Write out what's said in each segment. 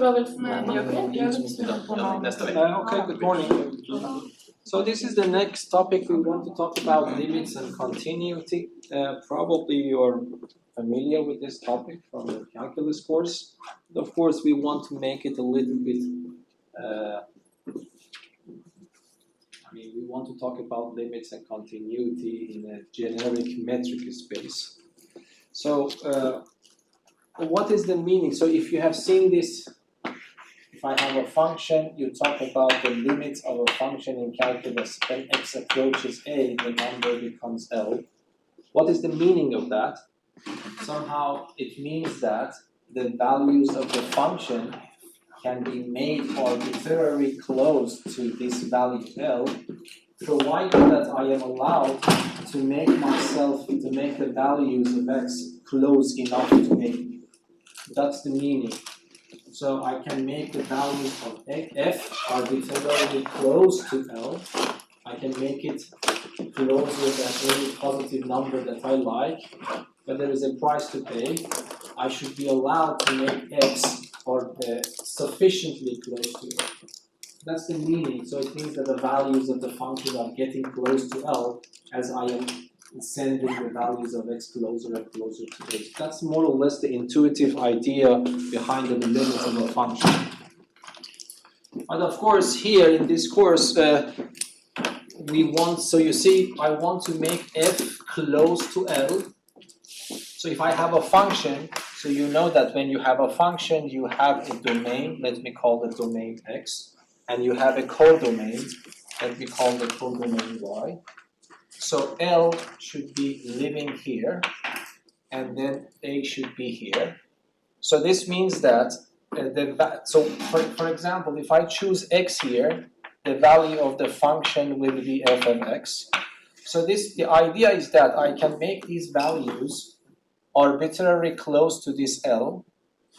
Okay, good morning. So this is the next topic. We want to talk about limits and continuity. Probably you're familiar with this topic from the calculus course. Of course, we want to make it a little bit, we want to talk about limits and continuity in a generic metric space. So what is the meaning? So if you have seen this, if I have a function, you talk about the limits of a function in calculus. When x approaches a, the number becomes L. What is the meaning of that? Somehow it means that the values of the function can be made arbitrarily close to this value L, provided that I am allowed to make the values of x close enough to a. That's the meaning. So I can make the values of f arbitrarily close to L. I can make it closer than any positive number that I like, but there is a price to pay. I should be allowed to make x sufficiently close to L. That's the meaning. So it means that the values of the function are getting close to L as I am sending the values of x closer and closer to a. That's more or less the intuitive idea behind the limits of a function. But of course, here in this course, so you see, I want to make f close to L. So if I have a function, so you know that when you have a function, you have a domain, let me call the domain x, and you have a codomain, let me call the codomain y. So L should be living here, and then A should be here. So this means that, for example, if I choose x here, the value of the function will be f of x. So the idea is that I can make these values arbitrarily close to this L,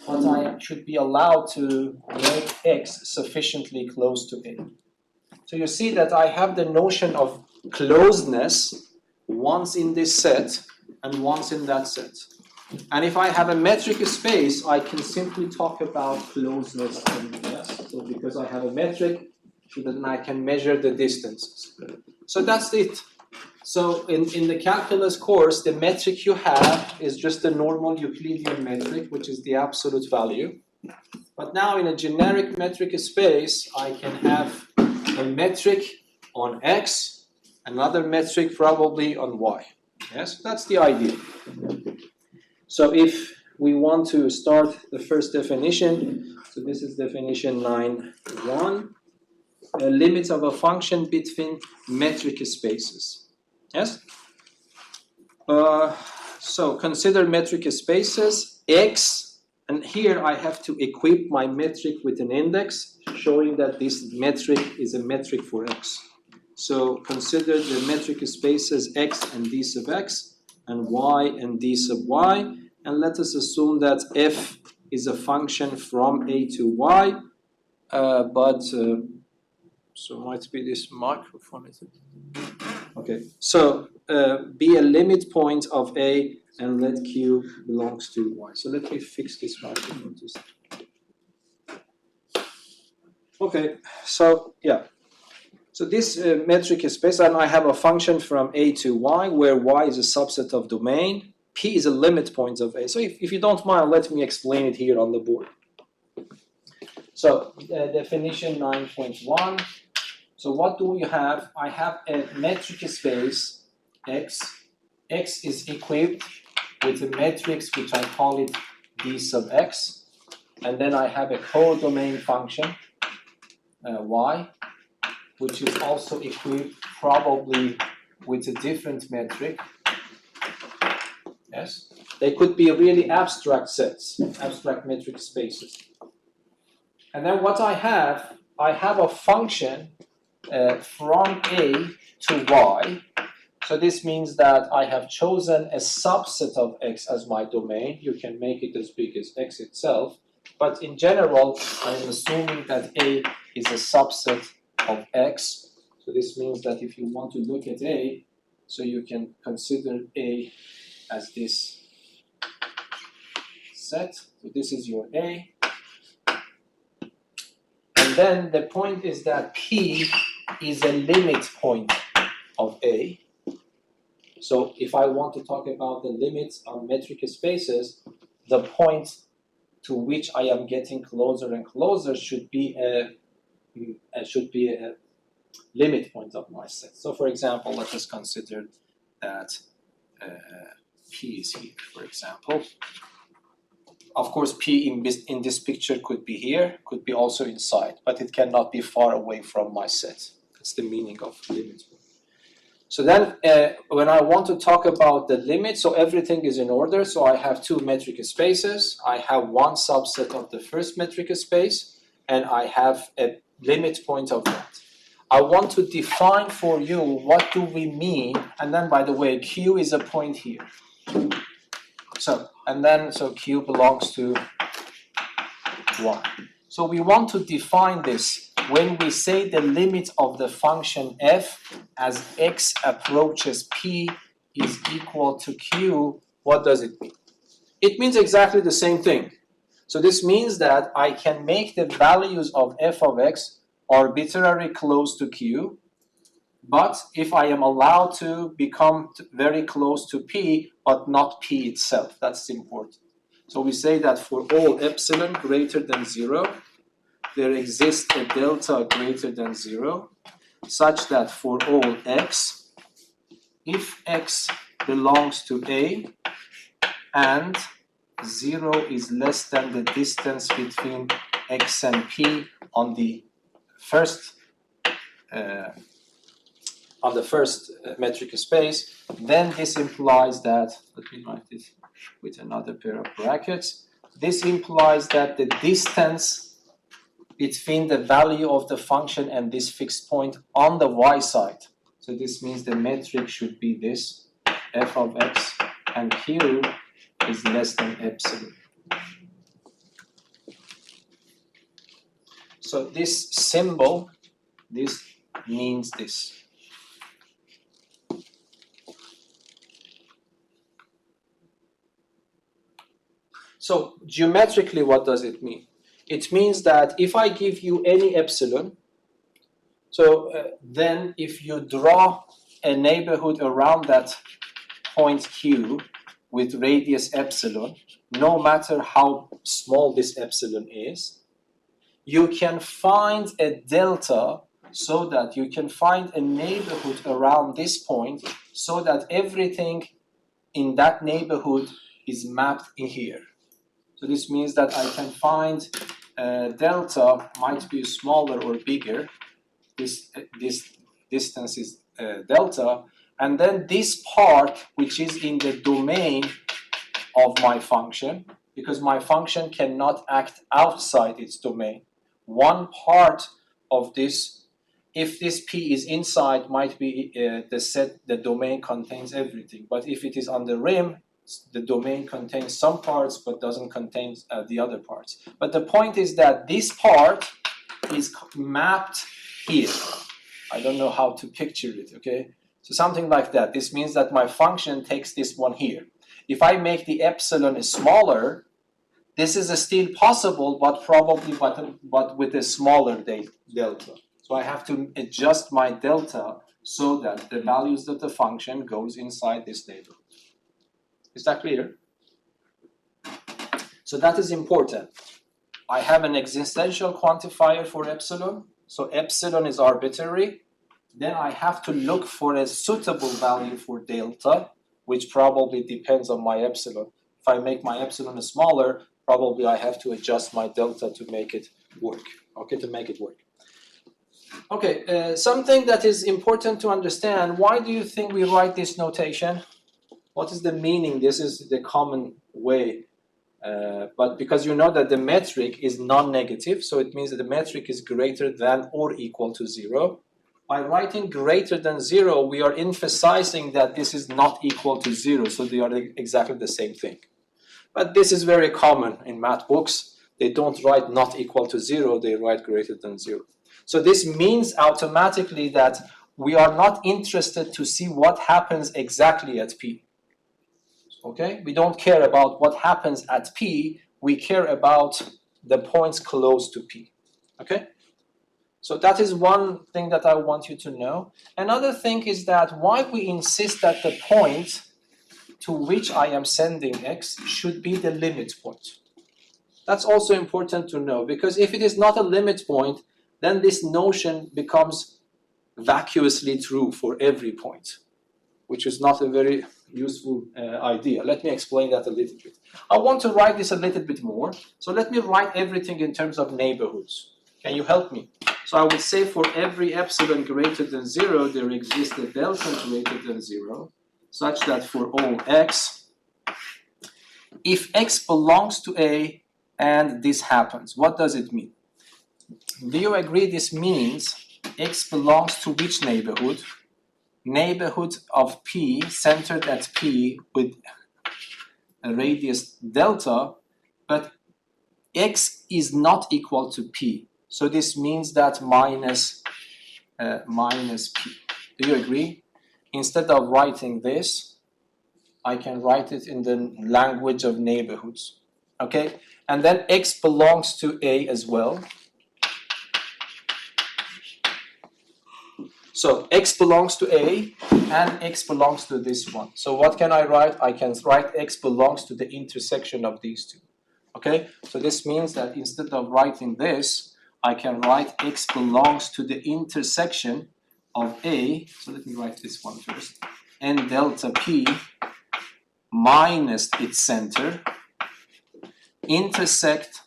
but I should be allowed to make x sufficiently close to A. So you see that I have the notion of closeness once in this set and once in that set. And if I have a metric space, I can simply talk about closeness and yes. So because I have a metric, so then I can measure the distances. So that's it. So in the calculus course, the metric you have is just the normal Euclidean metric, which is the absolute value. But now in a generic metric space, I can have a metric on x, another metric probably on y. Yes, that's the idea. So if we want to start the first definition, so this is definition 9.1, limits of a function between metric spaces. Yes? So consider metric spaces, x, and here I have to equip my metric with an index, showing that this metric is a metric for x. So consider the metric spaces x and d sub x, and y and d sub y, and let us assume that f is a function from a to y, so might be this microphone, is it? Okay, so be a limit point of a and let q belongs to y. So let me fix this microphone. Okay, so yeah. So this metric space, and I have a function from a to y, where y is a subset of domain, p is a limit point of a. So if you don't mind, let me explain it here on the board. So definition 9.1. So what do we have? I have a metric space x. X is equipped with a matrix which I call it d sub x. And then I have a codomain function, y, which is also equipped probably with a different metric. Yes? They could be really abstract sets, abstract metric spaces. And then what I have a function from A to Y. So this means that I have chosen a subset of X as my domain. You can make it as big as X itself. But in general, I'm assuming that A is a subset of X. So this means that if you want to look at A, so you can consider A as this set. So this is your A. then the point is that P is a limit point of A. So if I want to talk about the limits on metric spaces, the point to which I am getting closer and closer should be a limit point of my set. So for example, let us consider that P is here, for example. Of course, P in this picture could be here, could be also inside, but it cannot be far away from my set. That's the meaning of limit. So then when I want to talk about the limit, so everything is in order. So I have two metric spaces. I have one subset of the first metric space, and I have a limit point of that. I want to define for you what do we mean, and then by the way, Q is a point here. So Q belongs to 1. So we want to define this when we say the limit of the function f as x approaches p is equal to q. What does it mean? It means exactly the same thing. So this means that I can make the values of f of x arbitrarily close to q, but if I am allowed to become very close to p, but not p itself, that's important. So we say that for all epsilon greater than 0, there exists a delta greater than 0, such that for all x, if x belongs to A and 0 is less than the distance between x and p on the first metric space, then this implies that, let me write it with another pair of brackets, this implies that the distance between the value of the function and this fixed point on the y side, so this means the metric should be this, f of x, and q is less than epsilon. So this symbol, this means this. So geometrically, what does it mean? It means that if I give you any epsilon, then if you draw a neighborhood around that point Q with radius epsilon, no matter how small this epsilon is, you can find a delta so that you can find a neighborhood around this point so that everything in that neighborhood is mapped in here. So this means that I can find delta might be smaller or bigger. This distance is delta. And then this part, which is in the domain of my function, because my function cannot act outside its domain. One part of this, if this P is inside, might be the domain contains everything. But if it is on the rim, the domain contains some parts but doesn't contain the other parts. But the point is that this part is mapped here. I don't know how to picture it, okay? So something like that. This means that my function takes this one here. If I make the epsilon smaller, this is still possible, but probably but with a smaller delta. So I have to adjust my delta so that the values of the function goes inside this neighborhood. Is that clear? So that is important. I have an existential quantifier for epsilon. So epsilon is arbitrary. Then I have to look for a suitable value for delta, which probably depends on my epsilon. If I make my epsilon smaller, probably I have to adjust my delta to make it work. Okay, to make it work. Okay, something that is important to understand, why do you think we write this notation? What is the meaning? This is the common way. But because you know that the metric is non-negative, so it means that the metric is greater than or equal to 0. By writing greater than 0, we are emphasizing that this is not equal to 0, so they are exactly the same thing. But this is very common in math books. They don't write not equal to 0, they write greater than 0. So this means automatically that we are not interested to see what happens exactly at P. Okay? We don't care about what happens at P, we care about the points close to P. Okay? So that is one thing that I want you to know. Another thing is that why we insist that the point to which I am sending x should be the limit point. That's also important to know, because if it is not a limit point, then this notion becomes vacuously true for every point, which is not a very useful idea. Let me explain that a little bit. I want to write this a little bit more. So let me write everything in terms of neighborhoods. Can you help me? So I would say for every epsilon greater than 0, there exists a delta greater than 0, such that for all x, if x belongs to A and this happens, what does it mean? Do you agree this means x belongs to which neighborhood? Neighborhood of P, centered at P with a radius delta, but x is not equal to P. So this means that minus P. Do you agree? Instead of writing this, I can write it in the language of neighborhoods. Okay? And then x belongs to A as well. So x belongs to A and x belongs to this one. So what can I write? I can write x belongs to the intersection of these two. Okay? So this means that instead of writing this, I can write x belongs to the intersection of A. So let me write this one first. N delta P minus its center intersect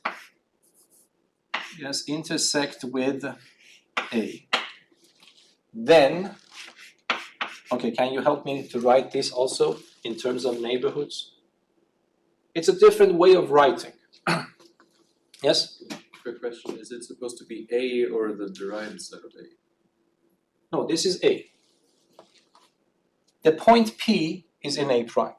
with A. Then, okay, can you help me to write this also in terms of neighborhoods? It's a different way of writing. Yes? Quick question, is it supposed to be A or the derived set of A? No, this is A. The point P is in A prime.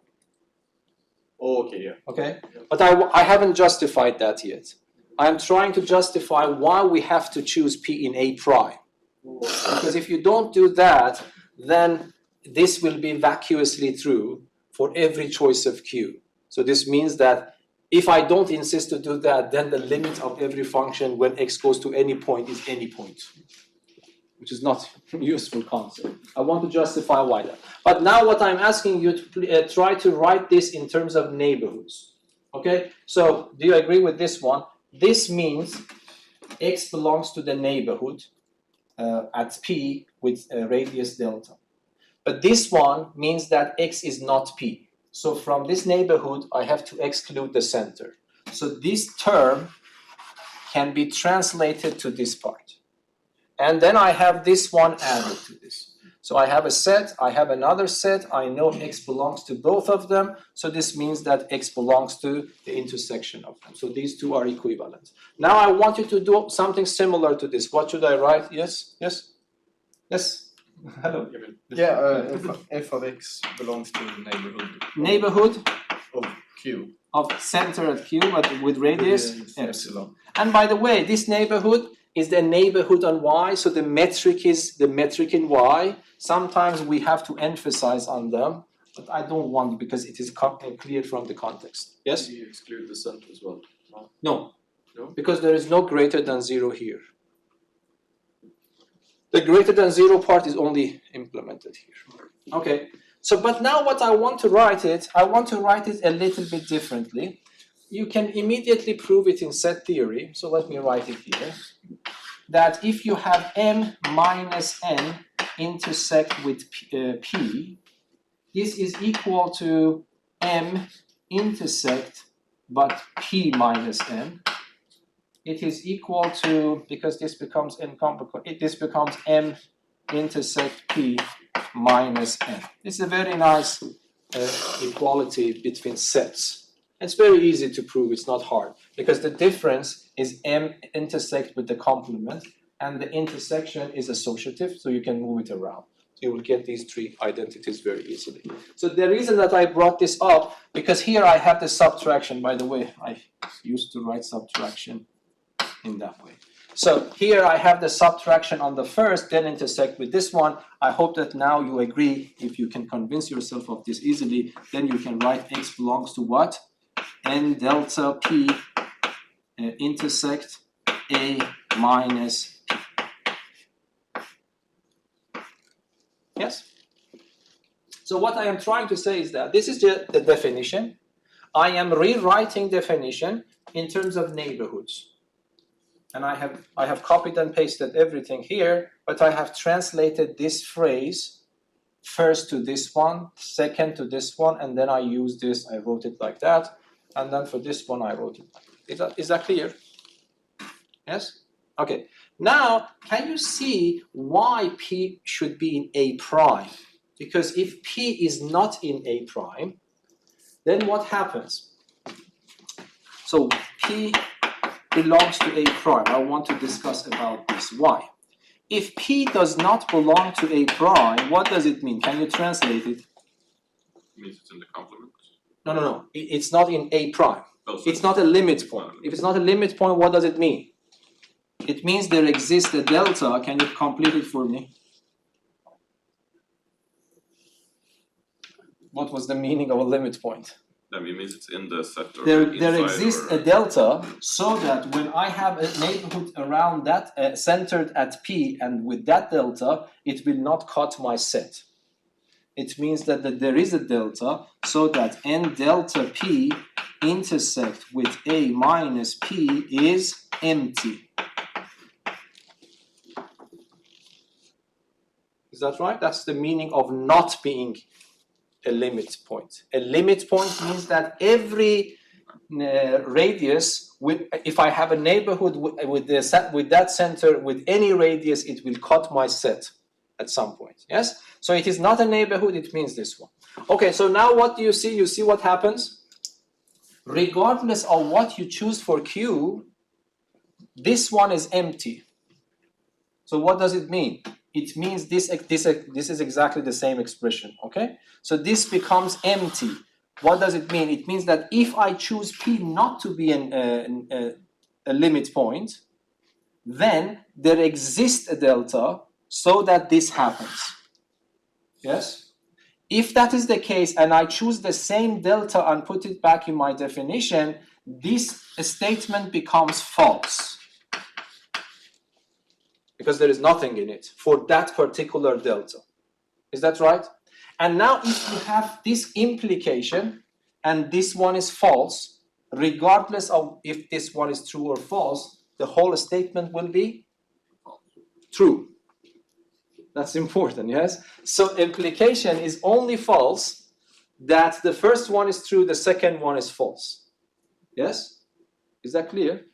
Oh, okay, yeah. Okay? But I haven't justified that yet. I'm trying to justify why we have to choose P in A prime. Because if you don't do that, then this will be vacuously true for every choice of Q. So this means that if I don't insist to do that, then the limit of every function when x goes to any point is any point, which is not a useful concept. I want to justify why that. But now what I'm asking you to try to write this in terms of neighborhoods. Okay? So do you agree with this one? This means x belongs to the neighborhood at P with radius delta. But this one means that x is not P. So from this neighborhood, I have to exclude the center. So this term can be translated to this part. And then I have this one added to this. So I have a set, I have another set, I know x belongs to both of them, so this means that x belongs to the intersection of them. So these two are equivalent. Now I want you to do something similar to this. What should I write? Yes? Yes? Yes? Hello? Yeah, f of x belongs to the Neighborhood of Q. of center at Q, but with radius Epsilon. And by the way, this neighborhood is the neighborhood on Y, so the metric is the metric in Y. Sometimes we have to emphasize on them, but I don't want because it is clear from the context. Yes? You exclude the center as well. No. No? Because there is no greater than 0 here. The greater than 0 part is only implemented here. Okay. So, but now what I want to write it a little bit differently. You can immediately prove it in set theory. So let me write it here. That if you have m minus n intersect with p, this is equal to m intersect but p minus n. It is equal to, because this becomes this becomes m intersect p minus n. It's a very nice equality between sets. It's very easy to prove, it's not hard, because the difference is m intersect with the complement, and the intersection is associative, so you can move it around. So you will get these three identities very easily. So the reason that I brought this up, because here I have the subtraction. By the way, I used to write subtraction in that way. So here I have the subtraction on the first, then intersect with this one. I hope that now you agree. If you can convince yourself of this easily, then you can write x belongs to what? N delta p intersect a minus p. Yes? So what I am trying to say is that this is the definition. I am rewriting definition in terms of neighborhoods. And I have copied and pasted everything here, but I have translated this phrase first to this one, second to this one, and then I use this, I wrote it like that, and then for this one I wrote it like that. Is that clear? Yes? Okay. Now, can you see why P should be in A prime? Because if P is not in A prime, then what happens? So P belongs to A prime. I want to discuss about this. Why? If P does not belong to A prime, what does it mean? Can you translate it? It means it's in the complement. No. It's not in A prime. Oh, so It's not a limit point. If it's not a limit point, what does it mean? It means there exists a delta. Can you complete it for me? What was the meaning of a limit point? That means it's in the set or There inside exists or... a delta so that when I have a neighborhood around that centered at P and with that delta, it will not cut my set. It means that there is a delta so that n delta P intersect with A minus P is empty. Is that right? That's the meaning of not being a limit point. A limit point means that every radius, if I have a neighborhood with that center, with any radius, it will cut my set at some point. Yes? So it is not a neighborhood, it means this one. Okay, so now what do you see? You see what happens? Regardless of what you choose for Q, this one is empty. So what does it mean? It means this is exactly the same expression, okay? So this becomes empty. What does it mean? It means that if I choose P not to be a limit point, then there exists a delta so that this happens. Yes? If that is the case and I choose the same delta and put it back in my definition, this statement becomes false. Because there is nothing in it for that particular delta. Is that right? And now if you have this implication and this one is false, regardless of if this one is true or false, the whole statement will be true. That's important, yes? So implication is only false that the first one is true, the second one is false. Yes? Is that clear?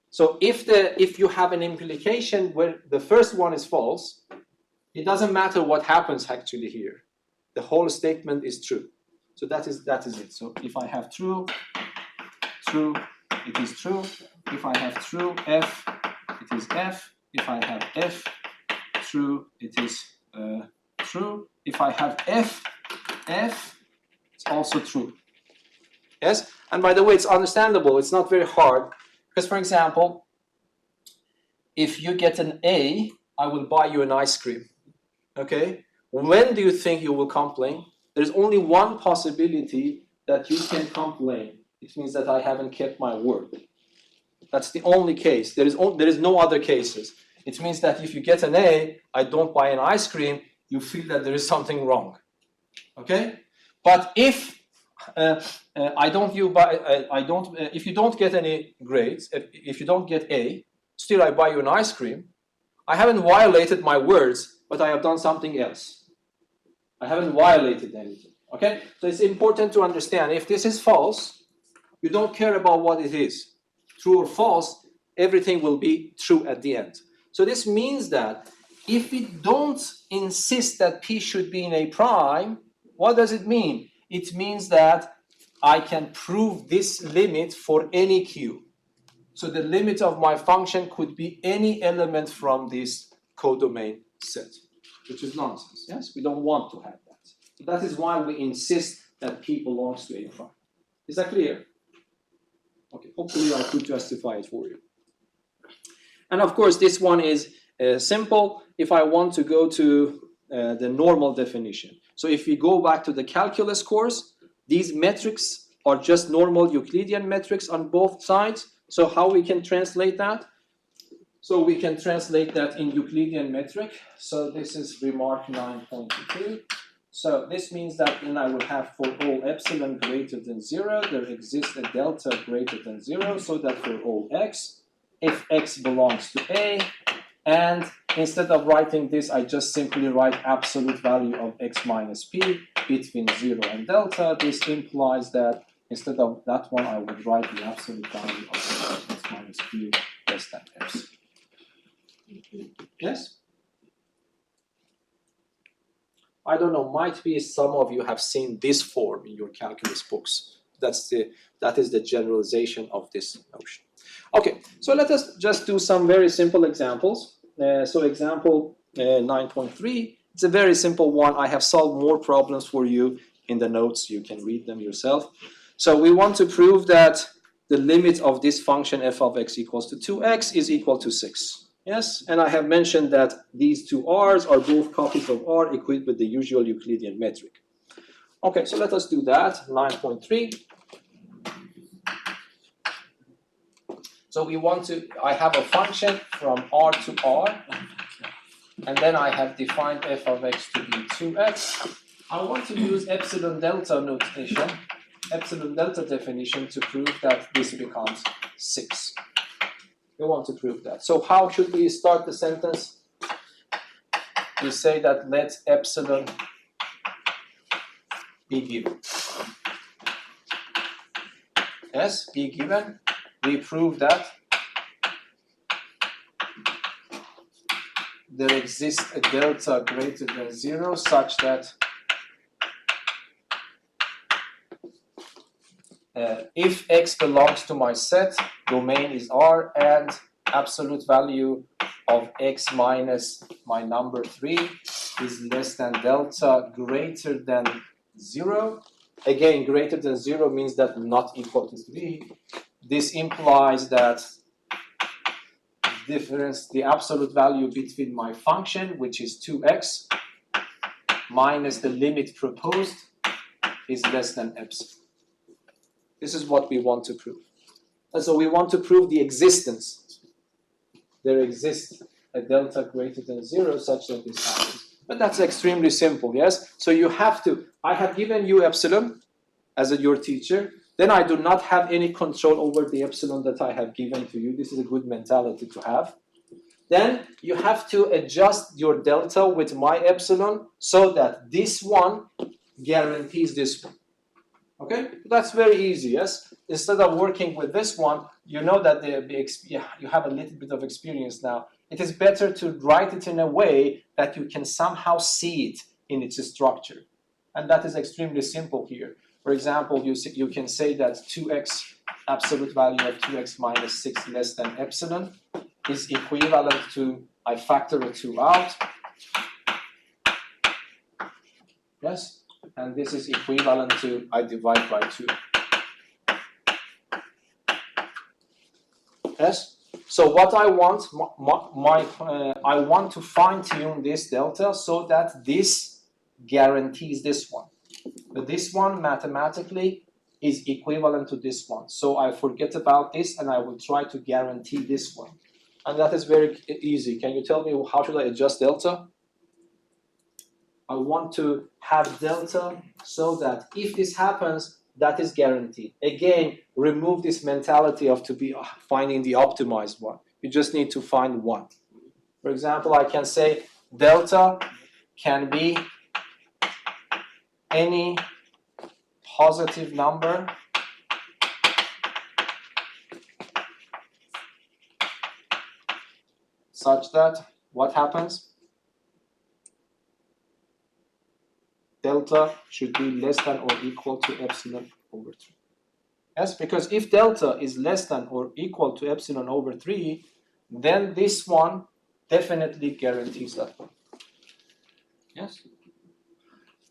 So if you have an implication where the first one is false, it doesn't matter what happens actually here. The whole statement is true. So that is it. So if I have true, it is true. If I have true F, it is F. If I have F, true, it is true. If I have F, it's also true. Yes? And by the way, it's understandable. It's not very hard. Because, for example, if you get an A, I will buy you an ice cream. Okay? When do you think you will complain? There's only one possibility that you can complain. It means that I haven't kept my word. That's the only case. There is no other cases. It means that if you get an A, I don't buy an ice cream, you feel that there is something wrong. Okay? But if if you don't get any grades, if you don't get A, still I buy you an ice cream, I haven't violated my words, but I have done something else. I haven't violated anything, okay? So it's important to understand, if this is false, you don't care about what it is. True or false, everything will be true at the end. So this means that if we don't insist that P should be in A prime, what does it mean? It means that I can prove this limit for any Q. So the limit of my function could be any element from this codomain set, which is nonsense, yes? We don't want to have that. So that is why we insist that P belongs to A prime. Is that clear? Okay, hopefully I could justify it for you. And of course, this one is simple if I want to go to the normal definition. So if we go back to the calculus course, these metrics are just normal Euclidean metrics on both sides. So how we can translate that? So we can translate that in Euclidean metric. So this is remark 9.2. So this means that then I will have for all epsilon greater than 0, there exists a delta greater than 0, so that for all x, if x belongs to A, and instead of writing this, I just simply write absolute value of x minus p between 0 and delta. This implies that instead of that one, I would write the absolute value of x minus p less than epsilon. Yes? I don't know, might be some of you have seen this form in your calculus books. That is the generalization of this notion. Okay, so let us just do some very simple examples. So example 9.3, it's a very simple one. I have solved more problems for you in the notes. You can read them yourself. So we want to prove that the limit of this function f of x equals to 2x is equal to 6. Yes, and I have mentioned that these two r's are both copies of r equipped with the usual Euclidean metric. Okay, so let us do that, 9.3. So we want to, I have a function from r to r, and then I have defined f of x to be 2x. I want to use epsilon delta notation, epsilon delta definition to prove that this becomes 6. We want to prove that. So how should we start the sentence? We say that let epsilon be given. Yes, be given. We prove that there exists a delta greater than 0 such that if x belongs to my set, domain is R, and absolute value of x minus my number 3 is less than delta greater than 0. Again, greater than 0 means that not equal to 3. This implies that difference, the absolute value between my function, which is 2x, minus the limit proposed, is less than epsilon. This is what we want to prove. And so we want to prove the existence. There exists a delta greater than 0 such that this happens. But that's extremely simple, yes? So you have to, I have given you epsilon as your teacher, then I do not have any control over the epsilon that I have given to you. This is a good mentality to have. Then you have to adjust your delta with my epsilon so that this one guarantees this one. Okay, that's very easy, yes? Instead of working with this one, you know that you have a little bit of experience now. It is better to write it in a way that you can somehow see it in its structure. And that is extremely simple here. For example, you can say that 2x, absolute value of 2x minus 6 less than epsilon is equivalent to, I factor a 2 out. Yes? And this is equivalent to, I divide by 2. Yes? So what I want, I want to fine-tune this delta so that this guarantees this one. But this one mathematically is equivalent to this one. So I forget about this and I will try to guarantee this one. And that is very easy. Can you tell me how should I adjust delta? I want to have delta so that if this happens, that is guaranteed. Again, remove this mentality of to be finding the optimized one. You just need to find one. For example, I can say delta can be any positive number such that what happens? Delta should be less than or equal to epsilon over 3. Yes, because if delta is less than or equal to epsilon over 3, then this one definitely guarantees that one. Yes?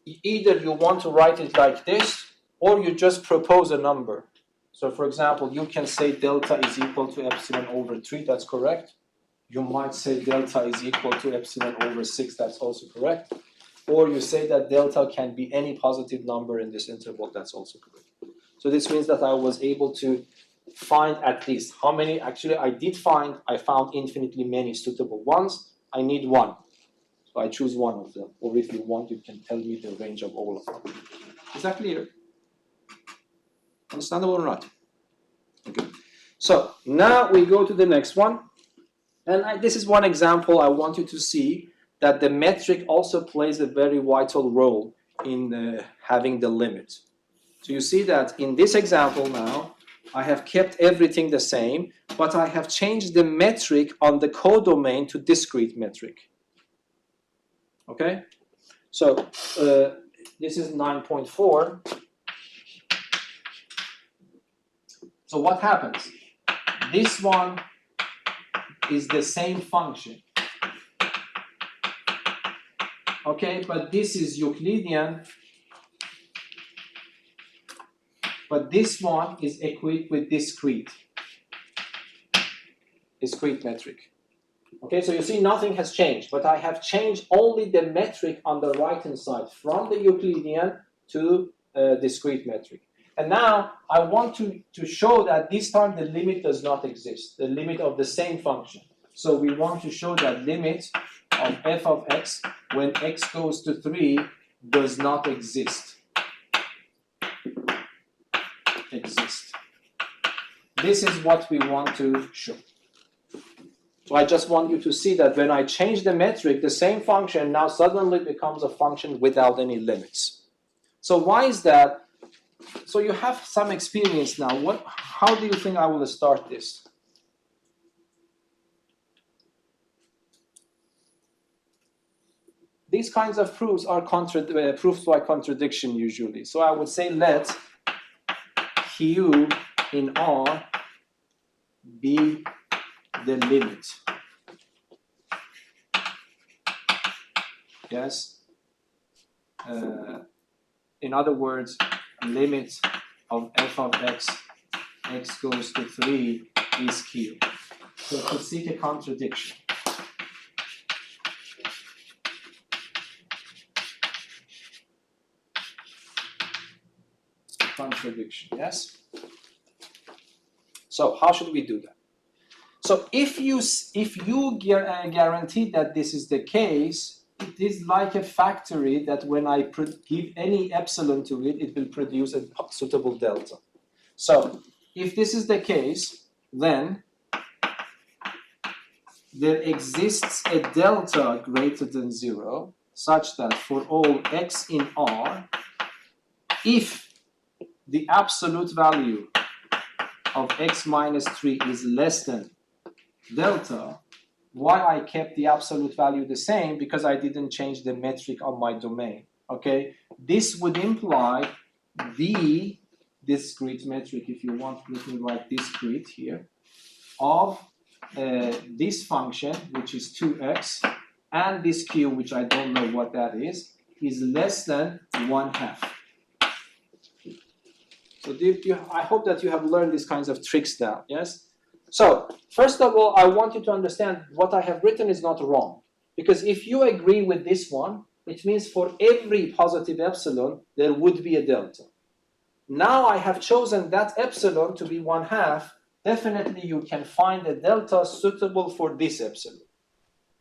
Either you want to write it like this, or you just propose a number. So for example, you can say delta is equal to epsilon over 3, that's correct. You might say delta is equal to epsilon over 6, that's also correct. Or you say that delta can be any positive number in this interval, that's also correct. So this means that I was able to find at least. How many? Actually, I found infinitely many suitable ones. I need one. So I choose one of them. Or if you want, you can tell me the range of all of them. Is that clear? Understandable or not? Okay. So now we go to the next one. And this is one example I want you to see that the metric also plays a very vital role in having the limit. So you see that in this example now, I have kept everything the same, but I have changed the metric on the codomain to discrete metric. Okay? So this is 9.4. So what happens? This one is the same function. Okay, but this is Euclidean. But this one is equipped with discrete metric. Okay, so you see nothing has changed, but I have changed only the metric on the right-hand side from the Euclidean to discrete metric. And now I want to show that this time the limit does not exist, the limit of the same function. So we want to show that limit of f of x when x goes to 3 does not exist. This is what we want to show. So I just want you to see that when I change the metric, the same function now suddenly becomes a function without any limits. So why is that? So you have some experience now. How do you think I will start this? These kinds of proofs are proofs by contradiction usually. So I would say let Q in R be the limit. Yes? In other words, limit of f of x, x goes to 3 is Q. So to seek a contradiction. Yes? So how should we do that? So if you guarantee that this is the case, it is like a factory that when I give any epsilon to it, it will produce a suitable delta. So if this is the case, then there exists a delta greater than 0 such that for all x in R, if the absolute value of x minus 3 is less than delta, why I kept the absolute value the same? Because I didn't change the metric on my domain. Okay, this would imply the discrete metric, if you want, let me write discrete here, of this function, which is 2x, and this q, which I don't know what that is less than 1/2. So I hope that you have learned these kinds of tricks now, yes? So, first of all, I want you to understand what I have written is not wrong. Because if you agree with this one, it means for every positive epsilon, there would be a delta. Now I have chosen that epsilon to be 1/2. Definitely you can find a delta suitable for this epsilon.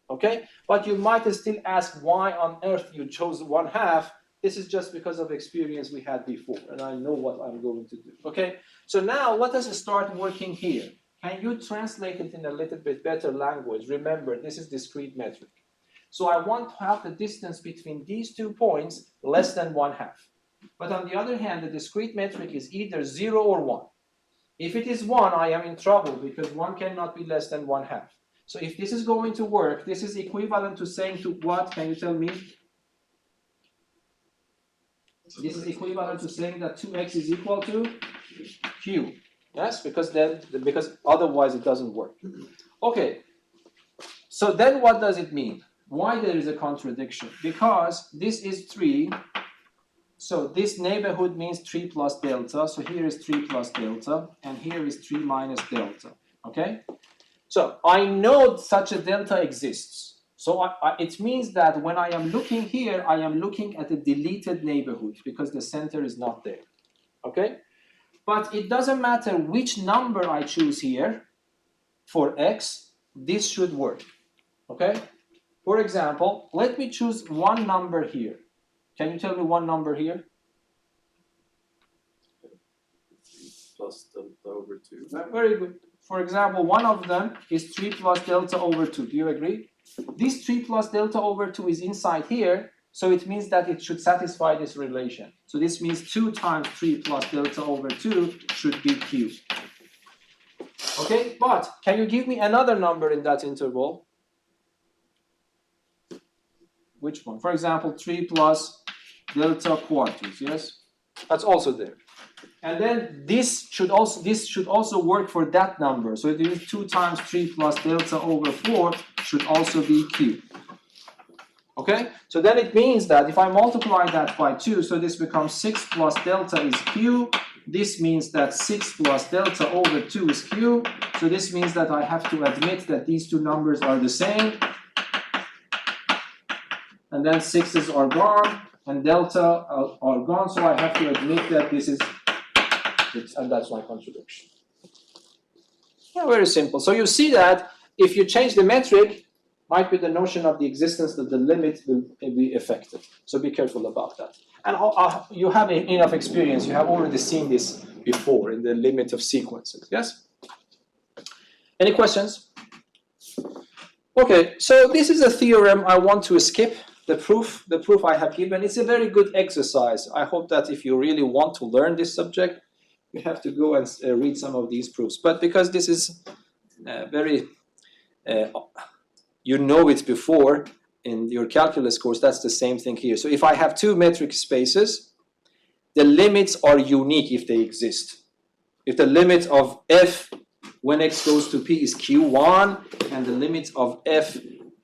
Okay? But you might still ask why on earth you chose 1/2. This is just because of experience we had before, and I know what I'm going to do. Okay? So now let us start working here. Can you translate it in a little bit better language? Remember, this is discrete metric. So I want to have the distance between these 2 points less than 1/2. But on the other hand, the discrete metric is either 0 or 1. If it is 1, I am in trouble because 1 cannot be less than 1/2. So if this is going to work, this is equivalent to saying to what? Can you tell me? This is equivalent to saying that 2x is equal to q. Yes, because otherwise it doesn't work. Okay. So then what does it mean? Why there is a contradiction? Because this is 3. So this neighborhood means 3 plus delta. So here is 3 plus delta, and here is 3 minus delta. Okay? So I know such a delta exists. So it means that when I am looking here, I am looking at a deleted neighborhood because the center is not there. Okay? but it doesn't matter which number I choose here for x, this should work, okay? For example, let me choose one number here. Can you tell me one number here? Plus delta over 2. Very good. For example, one of them is 3 plus delta over 2. Do you agree? This 3 plus delta over 2 is inside here, so it means that it should satisfy this relation. So this means 2 times 3 plus delta over 2 should be q. Okay, but can you give me another number in that interval? Which one? For example, 3 plus delta quarters, yes? That's also there. And then this should also work for that number. So it is 2 times 3 plus delta over 4 should also be q. Okay? So then it means that if I multiply that by 2, so this becomes 6 plus delta is q. This means that 6 plus delta over 2 is q. So this means that I have to admit that these two numbers are the same. And then 6's are gone, and delta are gone. So I have to admit that this is, and that's my contradiction. Yeah, very simple. So you see that if you change the metric, might be the notion of the existence that the limit will be affected. So be careful about that. And you have enough experience. You have already seen this before in the limit of sequences. Yes? Any questions? Okay, so this is a theorem I want to skip. The proof I have given. It's a very good exercise. I hope that if you really want to learn this subject, you have to go and read some of these proofs. But because this is you know it before in your calculus course, that's the same thing here. So if I have two metric spaces, the limits are unique if they exist. If the limit of f when x goes to p is q1, and the limit of f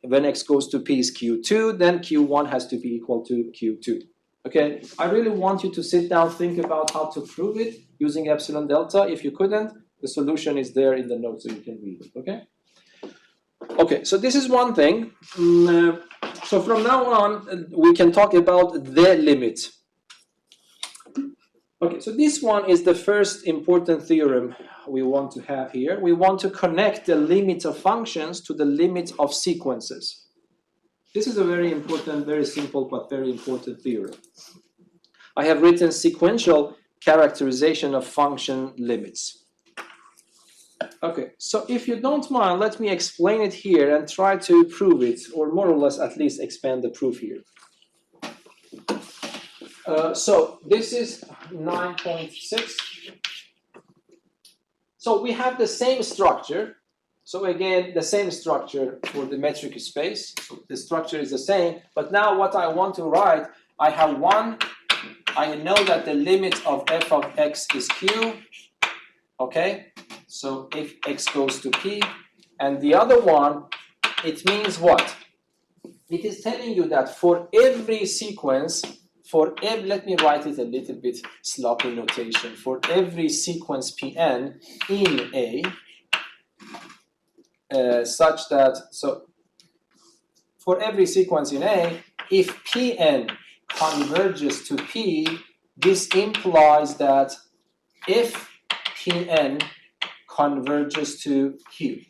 when x goes to p is q2, then q1 has to be equal to q2. Okay, I really want you to sit down, think about how to prove it using epsilon delta. If you couldn't, the solution is there in the notes so you can read it, okay? Okay, so this is one thing. So from now on, we can talk about the limit. Okay, so this one is the first important theorem we want to have here. We want to connect the limit of functions to the limit of sequences. This is a very important, very simple, but very important theorem. I have written sequential characterization of function limits. Okay, so if you don't mind, let me explain it here and try to prove it, or more or less at least expand the proof here. So this is 9.6. So we have the same structure. So again, the same structure for the metric space. So the structure is the same, but now what I want to write, I have one, I know that the limit of f of x is q, okay? So if x goes to p, and the other one, it means what? It is telling you that for every sequence, let me write it a little bit sloppy notation, for every sequence Pn in A, such that, so for every sequence in A, if Pn converges to P, this implies that if Pn converges to Q.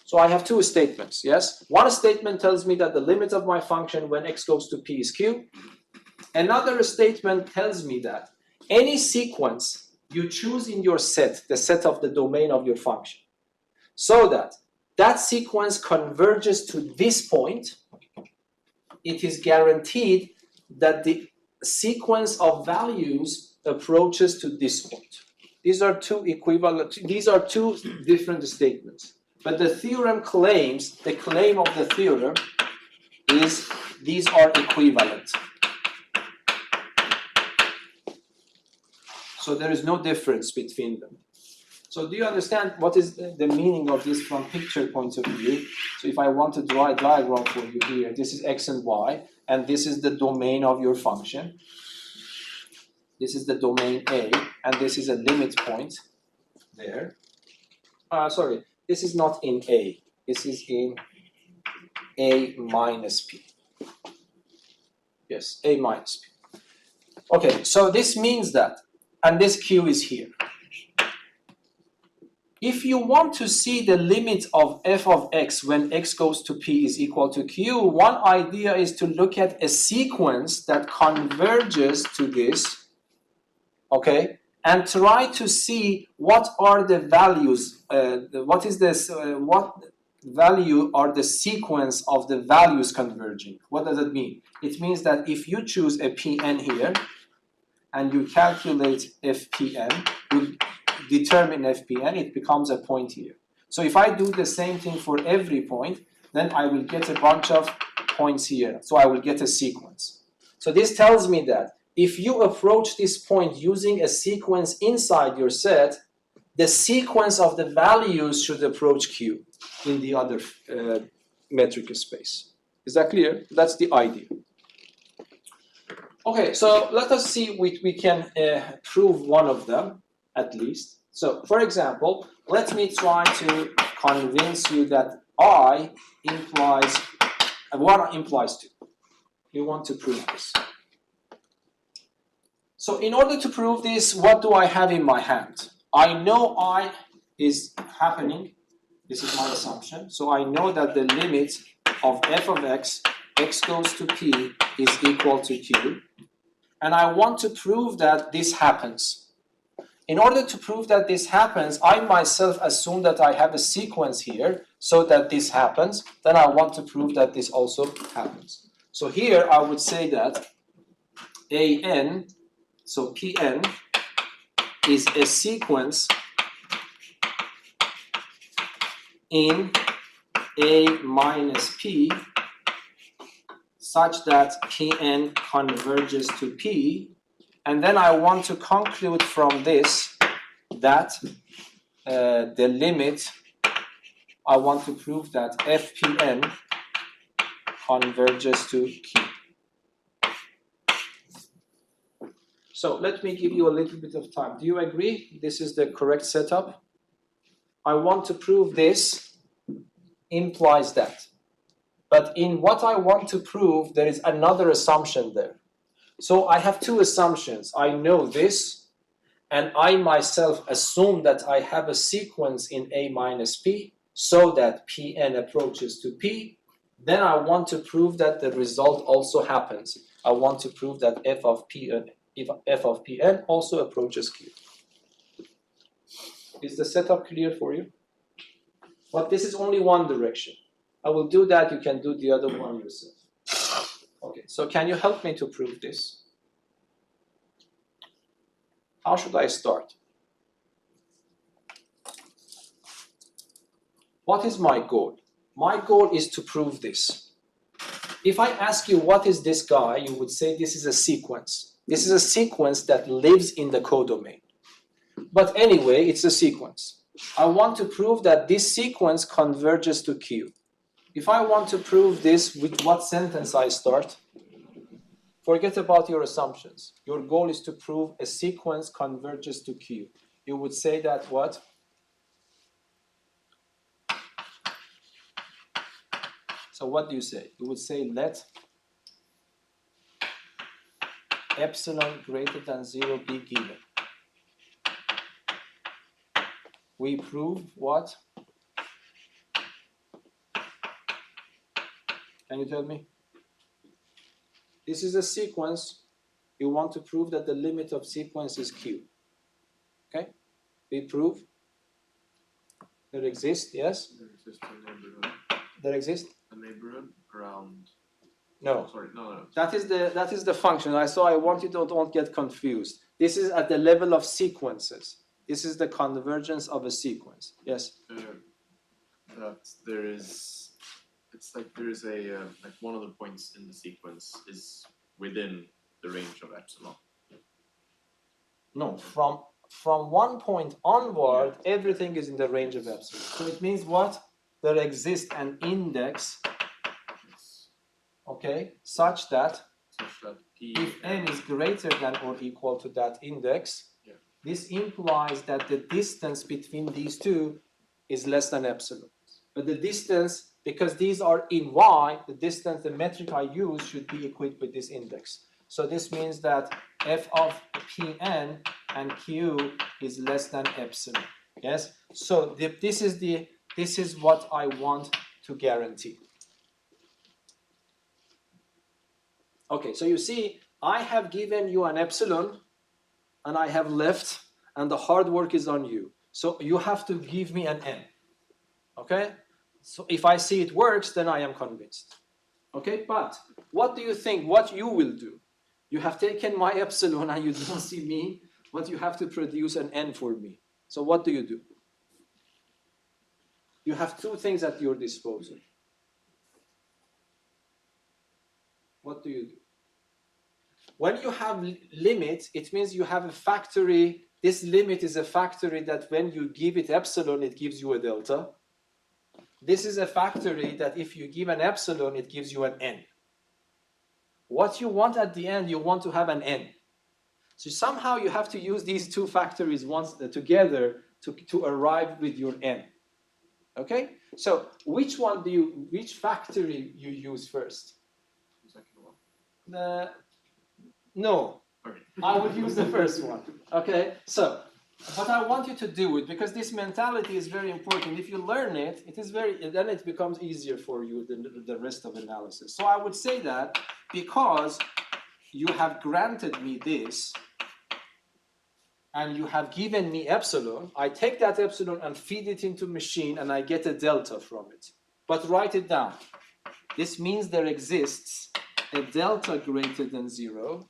So I have two statements, yes? One statement tells me that the limit of my function when x goes to P is Q. Another statement tells me that any sequence you choose in your set, the set of the domain of your function, so that that sequence converges to this point, it is guaranteed that the sequence of values approaches to this point. These are two different statements. But the theorem claims, the claim of the theorem is these are equivalent. So there is no difference between them. So do you understand what is the meaning of this from picture point of view? So if I want to draw a diagram for you here, this is x and y, and this is the domain of your function. This is the domain A, and this is a limit point there. Sorry, this is not in A. This is in A minus P. Yes, A minus P. Okay, so this means that and this q is here. If you want to see the limit of f of x when x goes to p is equal to q, one idea is to look at a sequence that converges to this, okay, and try to see what are the values, what value are the sequence of the values converging. What does it mean? It means that if you choose a Pn here and you calculate Fpn, you determine Fpn, it becomes a point here. So if I do the same thing for every point, then I will get a bunch of points here. So I will get a sequence. So this tells me that if you approach this point using a sequence inside your set, the sequence of the values should approach Q in the other metric space. Is that clear? That's the idea. Okay, so let us see if we can prove one of them at least. So, for example, let me try to convince you that I implies, what implies 2. You want to prove this. So in order to prove this, what do I have in my hand? I know I is happening. This is my assumption. So I know that the limit of f of x, x goes to p, is equal to q. And I want to prove that this happens. In order to prove that this happens, I myself assume that I have a sequence here so that this happens. Then I want to prove that this also happens. So here I would say that an, so Pn, is a sequence in A minus P such that Pn converges to P, and then I want to conclude from this that the limit, I want to prove that Fpn converges to Q. So let me give you a little bit of time. Do you agree this is the correct setup? I want to prove this implies that. But in what I want to prove, there is another assumption there. So I have two assumptions. I know this, and I myself assume that I have a sequence in A minus P so that Pn approaches to P. Then I want to prove that the result also happens. I want to prove that f of Pn also approaches Q. Is the setup clear for you? But this is only one direction. I will do that, you can do the other one yourself. Okay, so can you help me to prove this? How should I start? What is my goal? My goal is to prove this. If I ask you what is this guy, you would say this is a sequence. This is a sequence that lives in the codomain. But anyway, it's a sequence. I want to prove that this sequence converges to Q. If I want to prove this, with what sentence I start? Forget about your assumptions. Your goal is to prove a sequence converges to Q. You would say that what? So what do you say? You would say let epsilon greater than 0 be given. We prove what? Can you tell me? This is a sequence. You want to prove that the limit of sequence is Q. Okay? We prove there exists, yes? There exists a neighborhood. There exists? A neighborhood around. No. Sorry, no. That is the function. I want you to don't get confused. This is at the level of sequences. This is the convergence of a sequence. Yes? That there is, it's like there is a, like one of the points in the sequence is within the range of epsilon. No, from one point onward, everything is in the range of epsilon. So it means what? There exists an index, okay, such that P if n is greater than or equal to that index, this implies that the distance between these two is less than epsilon. But the distance, because these are in y, the distance, the metric I use should be equipped with this index. So this means that f of Pn and Q is less than epsilon. Yes. So this is what I want to guarantee. Okay. So you see, I have given you an epsilon, and I have left, and the hard work is on you. So you have to give me an n. Okay. So if I see it works, then I am convinced. Okay. But what do you think? What you will do? You have taken my epsilon and you don't see me, but you have to produce an n for me. So what do? You have two things at your disposal. What do? When you have limits, it means you have a factory. This limit is a factory that when you give it epsilon, it gives you a delta. This is a factory that if you give an epsilon, it gives you an n. What you want at the end, you want to have an n. So somehow you have to use these two factories once together to arrive with your n. Okay? So which factory you use first? The second one. No. Okay. I would use the first one. Okay? So, but I want you to do it because this mentality is very important. If you learn it, then it becomes easier for you than the rest of analysis. So I would say that because you have granted me this, and you have given me epsilon, I take that epsilon and feed it into machine and I get a delta from it. But write it down. This means there exists a delta greater than 0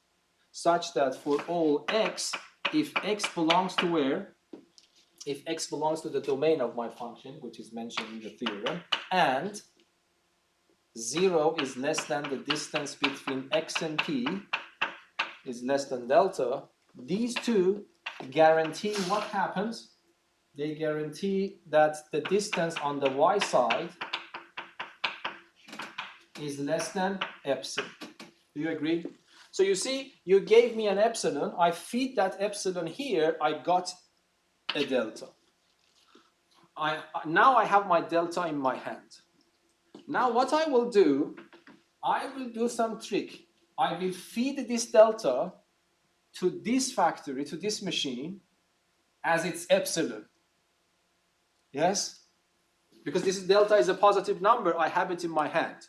such that for all x, if x belongs to where? If x belongs to the domain of my function, which is mentioned in the theorem, and 0 is less than the distance between x and p is less than delta, these two guarantee what happens? They guarantee that the distance on the y side is less than epsilon. Do you agree? So you see, you gave me an epsilon, I feed that epsilon here, I got a delta. Now I have my delta in my hand. Now what I will do some trick. I will feed this delta to this factory, to this machine, as its epsilon. Yes? Because this delta is a positive number, I have it in my hand.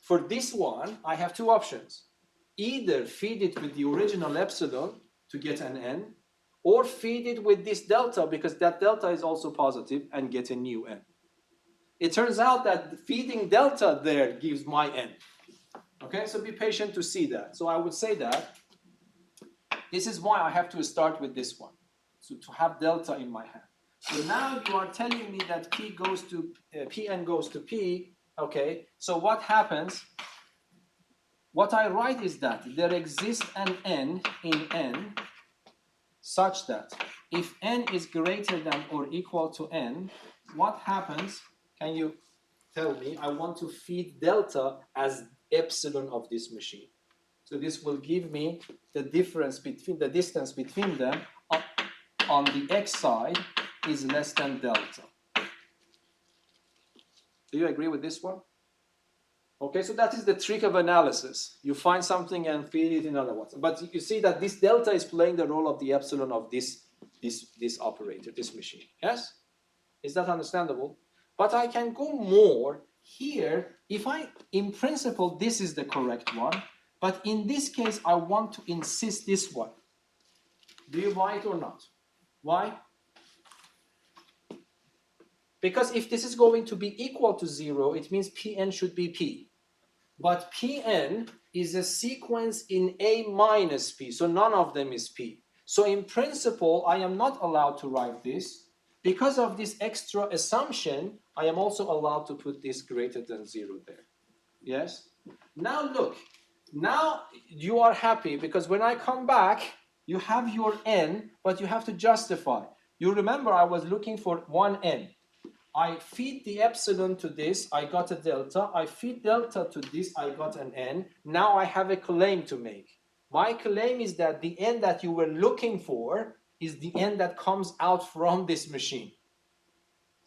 For this one, I have two options. Either feed it with the original epsilon to get an n, or feed it with this delta because that delta is also positive and get a new n. It turns out that feeding delta there gives my n. Okay, so be patient to see that. So I would say that this is why I have to start with this one. So to have delta in my hand. So now you are telling me that Pn goes to P. Okay, so what happens? What I write is that there exists an n in n such that if n is greater than or equal to n, what happens? Can you tell me? I want to feed delta as epsilon of this machine. So this will give me the distance between them on the x side is less than delta. Do you agree with this one? Okay, so that is the trick of analysis. You find something and feed it in other ones. But you see that this delta is playing the role of the epsilon of this operator, this machine. Yes? Is that understandable? But I can go more here. In principle, this is the correct one. But in this case, I want to insist this one. Do you buy it or not? Why? Because if this is going to be equal to 0, it means Pn should be P. But Pn is a sequence in A minus P, so none of them is P. So in principle, I am not allowed to write this. Because of this extra assumption, I am also allowed to put this greater than 0 there. Yes? Now look, now you are happy because when I come back, you have your n, but you have to justify. You remember I was looking for one n. I feed the epsilon to this, I got a delta. I feed delta to this, I got an n. Now I have a claim to make. My claim is that the n that you were looking for is the n that comes out from this machine.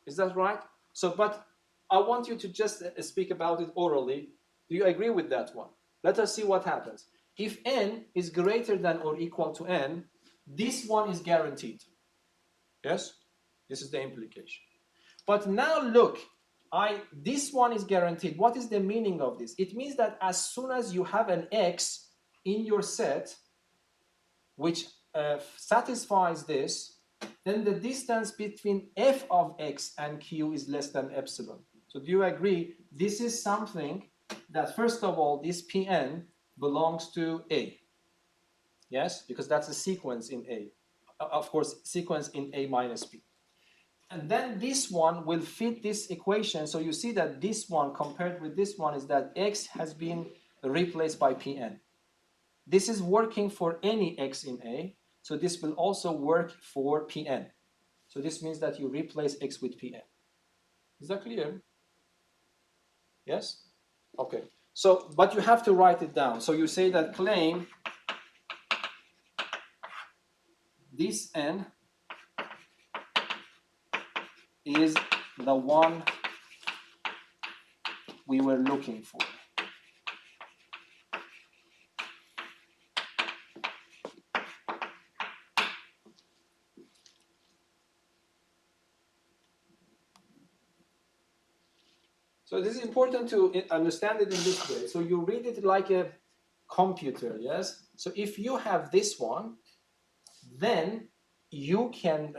Is that right? So, but I want you to just speak about it orally. Do you agree with that one? Let us see what happens. If n is greater than or equal to n, this one is guaranteed. Yes? This is the implication. But now look, this one is guaranteed. What is the meaning of this? It means that as soon as you have an x in your set, which satisfies this, then the distance between f of x and q is less than epsilon. So do you agree? This is something that, first of all, this Pn belongs to A. Yes, because that's a sequence in A. Of course, sequence in A minus B. And then this one will fit this equation. So you see that this one compared with this one is that x has been replaced by Pn. This is working for any x in A. So this will also work for Pn. So this means that you replace x with Pn. Is that clear? Yes? Okay. So, but you have to write it down. So you say that claim this n is the one we were looking for. So this is important to understand it in this way. So you read it like a computer, yes? So if you have this one, then you can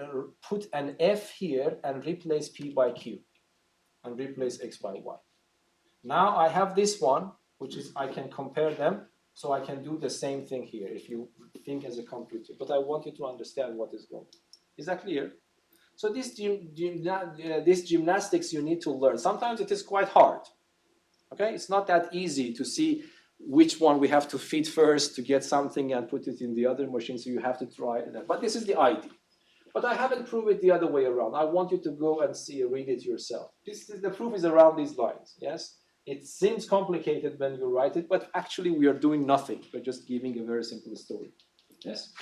put an f here and replace p by q and replace x by y. Now I have this one, which is I can compare them, so I can do the same thing here if you think as a computer. But I want you to understand what is going on. Is that clear? So this gymnastics you need to learn. Sometimes it is quite hard. Okay, it's not that easy to see which one we have to fit first to get something and put it in the other machine. So you have to try that. But this is the idea. But I haven't proved it the other way around. I want you to go and read it yourself. The proof is around these lines. Yes, it seems complicated when you write it, but actually we are doing nothing. We're just giving a very simple story. Yes.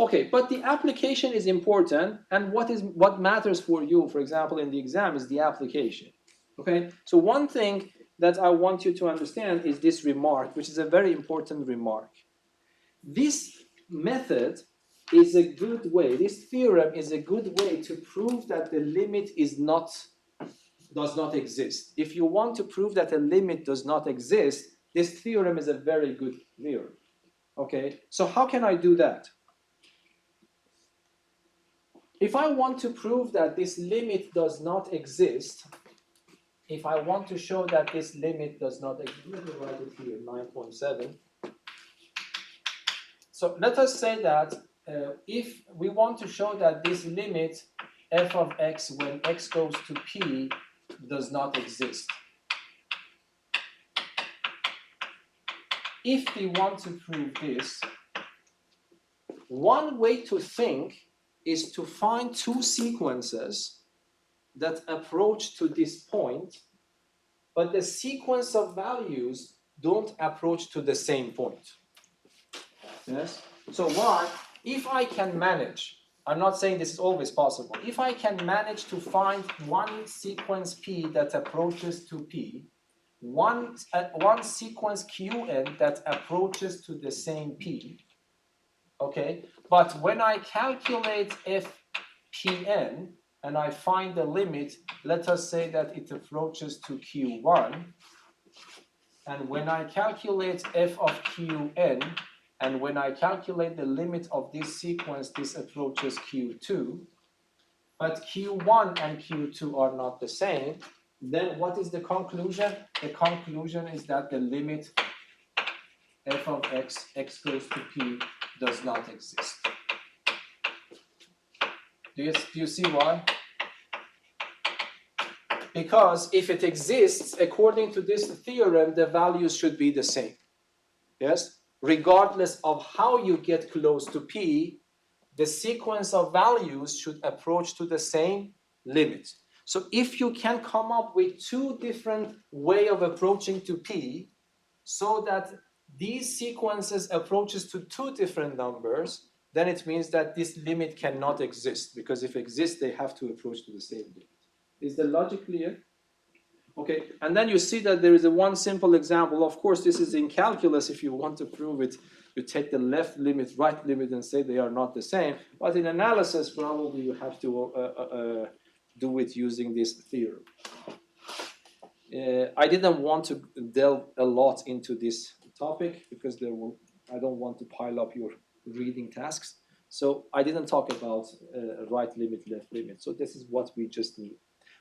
Okay, but the application is important, and what matters for you, for example, in the exam is the application. Okay, so one thing that I want you to understand is this remark, which is a very important remark. This method is a good way, this theorem is a good way to prove that the limit does not exist. If you want to prove that a limit does not exist, this theorem is a very good theorem. Okay, so how can I do that? If I want to prove that this limit does not exist, if I want to show that this limit does not exist, let me write it here, 9.7. So let us say that if we want to show that this limit f of x when x goes to p does not exist. If we want to prove this, one way to think is to find two sequences that approach to this point, but the sequence of values don't approach to the same point. Yes? So why? If I can manage, I'm not saying this is always possible, if I can manage to find one sequence P that approaches to P, one sequence Qn that approaches to the same P, okay, but when I calculate Fpn and I find the limit, let us say that it approaches to Q1, and when I calculate f of Qn, and when I calculate the limit of this sequence, this approaches Q2, but Q1 and Q2 are not the same, then what is the conclusion? The conclusion is that the limit f of x, x goes to P, does not exist. Do you see why? Because if it exists, according to this theorem, the values should be the same. Yes? Regardless of how you get close to P, the sequence of values should approach to the same limit. So if you can come up with two different ways of approaching to P, so that these sequences approaches to two different numbers, then it means that this limit cannot exist, because if it exists, they have to approach to the same limit. Is the logic clear? Okay, and then you see that there is one simple example. Of course, this is in calculus if you want to prove it you take the left limit, right limit, and say they are not the same. But in analysis, probably you have to do it using this theorem. I didn't want to delve a lot into this topic because I don't want to pile up your reading tasks. So I didn't talk about right limit, left limit. So this is what we just need.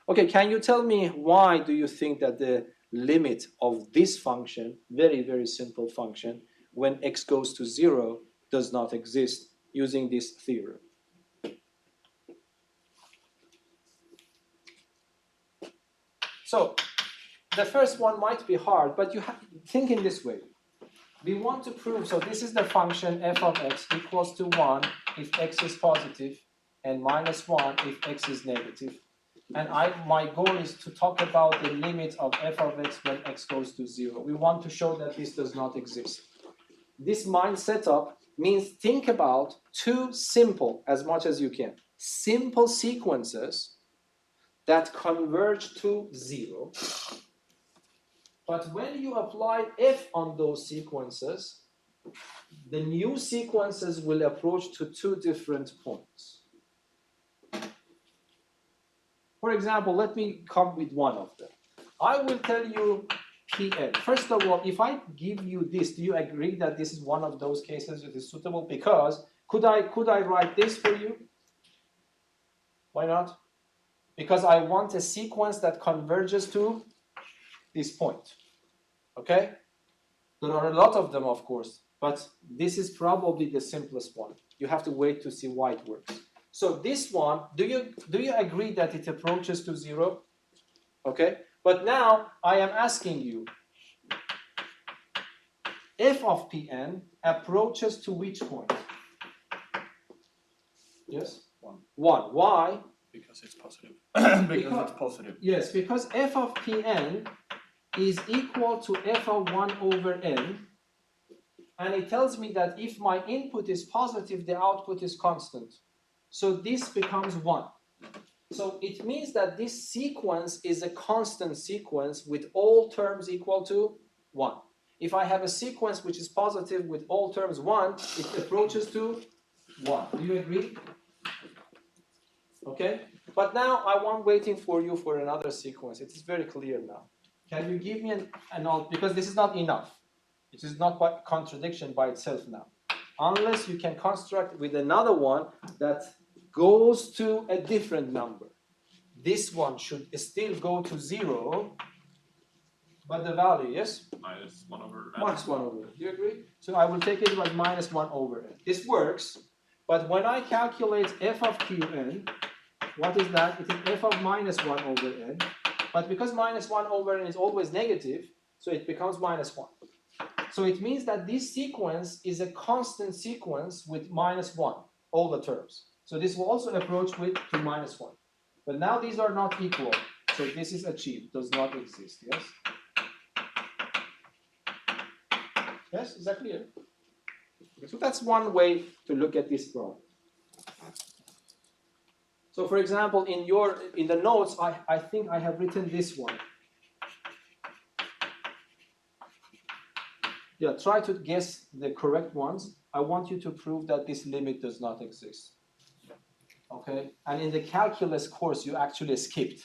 Okay, can you tell me why do you think that the limit of this function, very, very simple function, when x goes to 0 does not exist using this theorem? So the first one might be hard, but you have to think in this way. We want to prove, so this is the function f of x equals to 1 if x is positive and minus 1 if x is negative. And my goal is to talk about the limit of f of x when x goes to 0. We want to show that this does not exist. This mind setup means think about two simple, as much as you can, simple sequences that converge to 0. But when you apply f on those sequences, the new sequences will approach to two different points. For example, let me come with one of them. I will tell you Pn. First of all, if I give you this, do you agree that this is one of those cases that is suitable? Because could I write this for you? Why not? Because I want a sequence that converges to this point. Okay? There are a lot of them, of course, but this is probably the simplest one. You have to wait to see why it works. So this one, do you agree that it approaches to 0? Okay? But now I am asking you, f of Pn approaches to which point? Yes? 1. 1. Why? Because it's positive. Because it's positive. Yes, because f of Pn is equal to f of 1 over n, and it tells me that if my input is positive, the output is constant. So this becomes 1. So it means that this sequence is a constant sequence with all terms equal to 1. If I have a sequence which is positive with all terms 1, it approaches to 1. Do you agree? Okay? But now I'm waiting for you for another sequence. It is very clear now. Can you give me because this is not enough. It is not by contradiction by itself now. Unless you can construct with another one that goes to a different number. This one should still go to 0, but the value, yes? Minus 1 over n. Minus 1 over n. Do you agree? So I will take it like minus 1 over n. This works, but when I calculate f of Qn, what is that? It is f of minus 1 over n. But because minus 1 over n is always negative, so it becomes minus 1. So it means that this sequence is a constant sequence with minus 1, all the terms. So this will also approach to minus 1. But now these are not equal. So this is achieved, does not exist, yes? Yes, is that clear? So that's one way to look at this problem. So for example, in the notes, I think I have written this one. Yeah, try to guess the correct ones. I want you to prove that this limit does not exist. Okay? And in the calculus course, you actually skipped.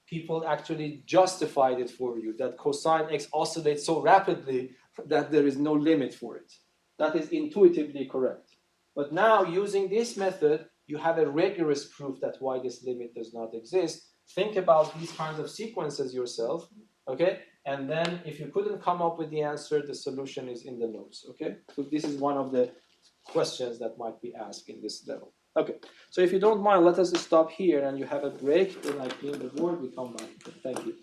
People actually justified it for you, that cosine x oscillates so rapidly that there is no limit for it. That is intuitively correct. But now, using this method, you have a rigorous proof that why this limit does not exist. Think about these kinds of sequences yourself, okay? And then if you couldn't come up with the answer, the solution is in the notes, okay? So this is one of the questions that might be asked in this level. Okay, so if you don't mind, let us stop here and you have a break. When I clean the board, we come back. Thank you.